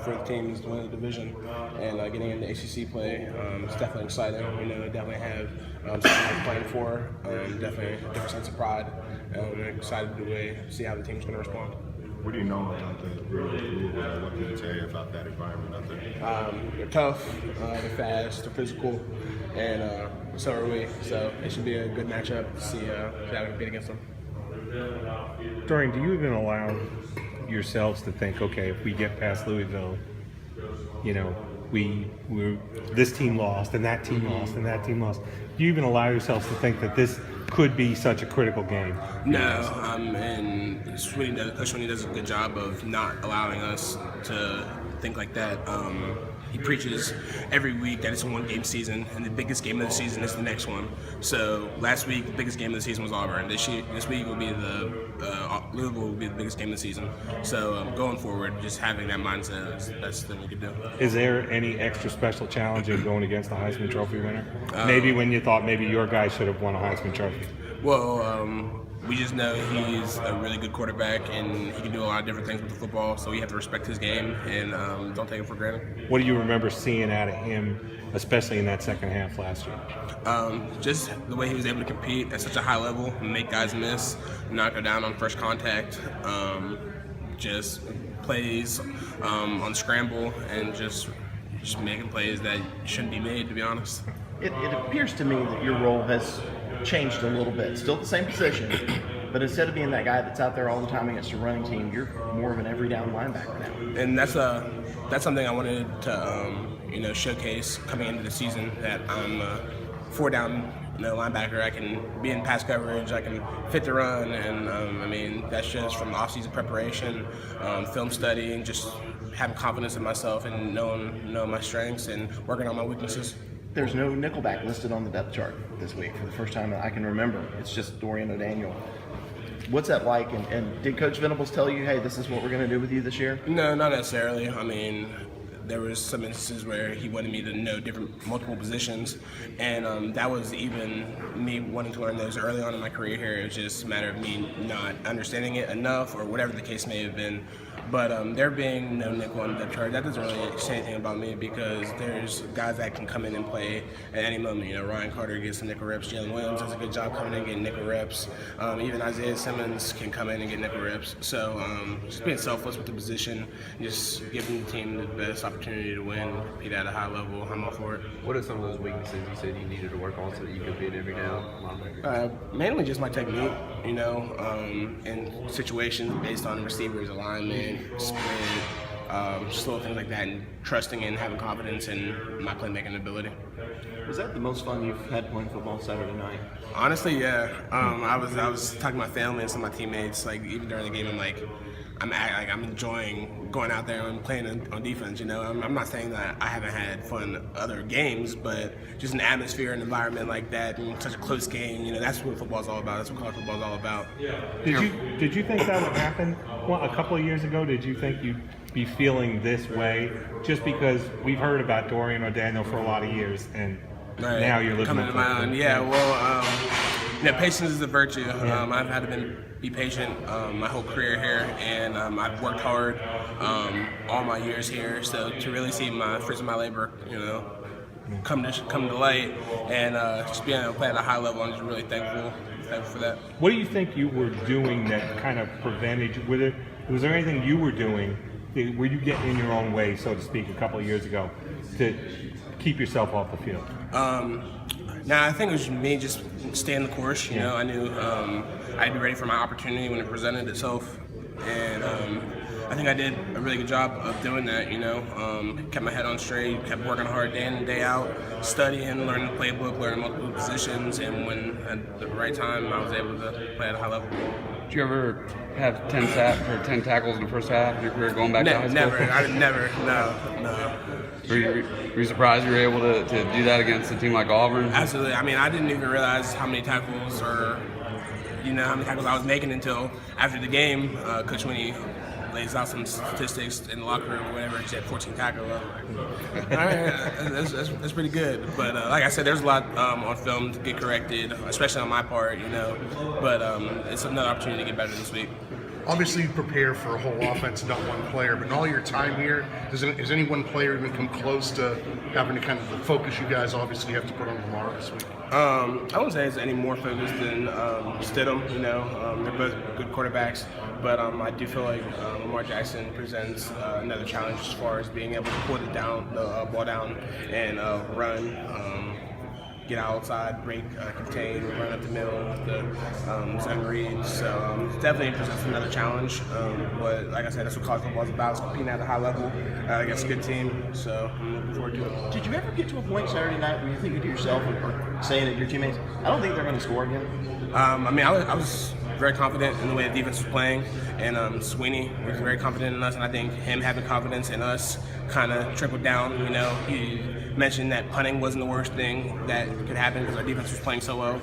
for the teams to win the division, and getting into ACC play is definitely exciting. Definitely have something I'm playing for. Definitely a different sense of pride. I'm excited to see how the team's going to respond. What do you know about the Louisville? What can you tell you about that environment out there? They're tough, they're fast, they're physical, and so are we. So it should be a good matchup to see how we compete against them. Dorian, do you even allow yourselves to think, okay, if we get past Louisville, we're this team lost and that team lost and that team lost? Do you even allow yourselves to think that this could be such a critical game? No, and Coach Sweeney does a good job of not allowing us to think like that. He preaches every week that it's a one-game season, and the biggest game of the season is the next one. So last week, the biggest game of the season was Auburn. This week will be Louisville will be the biggest game of the season. So going forward, just having that mindset is the best thing we could do. Is there any extra special challenge in going against the Heisman Trophy winner? Maybe when you thought maybe your guy should have won a Heisman Trophy? Well, we just know he's a really good quarterback, and he can do a lot of different things with the football, so we have to respect his game and don't take it for granted. What do you remember seeing out of him, especially in that second half last year? Just the way he was able to compete at such a high level, make guys miss, knock her down on first contact, just plays on scramble, and just making plays that shouldn't be made, to be honest. It appears to me that your role has changed a little bit. Still the same position, but instead of being that guy that's out there all the time against a running team, you're more of an every down linebacker now. And that's something I wanted to showcase coming into the season, that I'm a 4-down linebacker. I can be in pass coverage, I can fit the run, and that's just from off-season preparation, film study, and just having confidence in myself and knowing my strengths and working on my weaknesses. There's no nickelback listed on the depth chart this week for the first time that I can remember. It's just Dorian O'Daniel. What's that like? And did Coach Venables tell you, hey, this is what we're going to do with you this year? No, not necessarily. There was some instances where he wanted me to know multiple positions, and that was even me wanting to learn those early on in my career here. It was just a matter of me not understanding it enough, or whatever the case may have been. But there being no nickel on the depth chart, that doesn't really say anything about me, because there's guys that can come in and play at any moment. Ryan Carter gets some nickel reps. Jalen Williams does a good job coming in and getting nickel reps. Even Isaiah Simmons can come in and get nickel reps. So just being selfless with the position, just giving the team the best opportunity to win, compete at a high level. I'm all for it. What are some of those weaknesses you said you needed to work on so that you could beat every down linebacker? Mainly just my technique, in situations based on receivers, alignment, split, just little things like that, and trusting and having confidence in my playmaking ability. Was that the most fun you've had playing football Saturday night? Honestly, yeah. I was talking to my family and some of my teammates, even during the game, I'm enjoying going out there and playing on defense. I'm not saying that I haven't had fun other games, but just an atmosphere and environment like that, and such a close game. That's what football's all about. That's what college football's all about. Did you think that would happen? Well, a couple of years ago, did you think you'd be feeling this way? Just because we've heard about Dorian O'Daniel for a lot of years, and now you're living coming to my own. Yeah, well, patience is a virtue. I've had to be patient my whole career here, and I've worked hard all my years here. So to really see my fruits of my labor, come to light, and just being able to play at a high level, I'm just really thankful for that. What do you think you were doing that kind of prevented you? Was there anything you were doing? Were you getting in your own way, so to speak, a couple of years ago, to keep yourself off the field? I think it was me just staying the course. I knew I'd be ready for my opportunity when it presented itself, and I think I did a really good job of doing that. Kept my head on straight, kept working hard day in and day out, studying, learning the playbook, learning multiple positions, and when at the right time, I was able to play at a high level. Did you ever have 10 tackles in the first half of your career going back to high school? Never. No. Were you surprised you were able to do that against a team like Auburn? Absolutely. I didn't even realize how many tackles how many tackles I was making until after the game. Coach Sweeney lays out some statistics in the locker room or whatever. He said 14 tackles. I was like, all right, that's pretty good. But like I said, there's a lot on film to get corrected, especially on my part, But it's another opportunity to get better this week. obviously you prepare for a whole offense, not one player, but in all your time here, has any one player even come close to having to kind of the focus you guys obviously have to put on Lamar this week? I wouldn't say it's any more focused than Stidham. You know, they're both good quarterbacks, but I do feel like Lamar Jackson presents another challenge as far as being able to pull it down, the ball down, and run. Get outside, break, contain, run up the middle with the zone reads. So definitely presents another challenge. But like I said, that's what college football is about. It's competing at a high level against a good team. So I'm looking forward to it. Did you ever get to a point Saturday night where you thinking to yourself or saying to your teammates, I don't think they're going to score again? I was very confident in the way the defense was playing, and Sweeney was very confident in us, and I think him having confidence in us kind of trickled down. You know, he mentioned that punting wasn't the worst thing that could happen because our defense was playing so well.